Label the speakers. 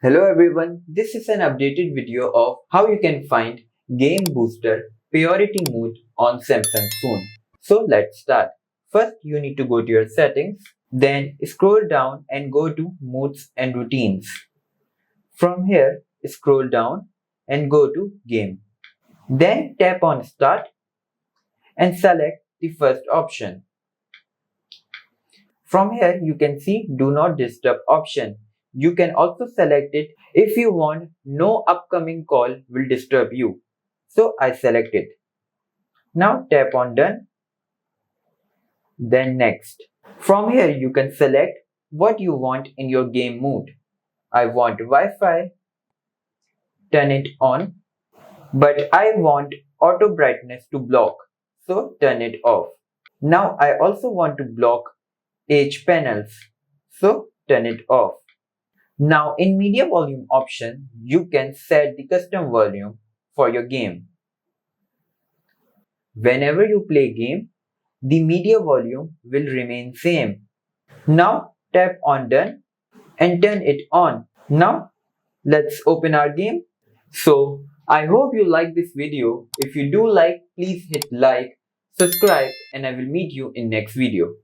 Speaker 1: Hello everyone, this is an updated video of how you can find Game Booster Priority Mode on Samsung phone. So let's start. First you need to go to your settings, then scroll down and go to Modes and Routines. From here, scroll down and go to Game. Then tap on Start and select the first option. From here you can see Do Not Disturb option. You can also select it if you want no upcoming call will disturb you. So I select it. Now tap on Done. Then Next. From here you can select what you want in your game mode. I want Wi-Fi. Turn it on. But I want auto brightness to block. So turn it off. Now I also want to block edge panels. So turn it off. Now in media volume option, you can set the custom volume for your game. Whenever you play game, the media volume will remain same. Now tap on Done and turn it on. Now let's open our game. So I hope you like this video. If you do like, please hit like, subscribe, and I will meet you in next video.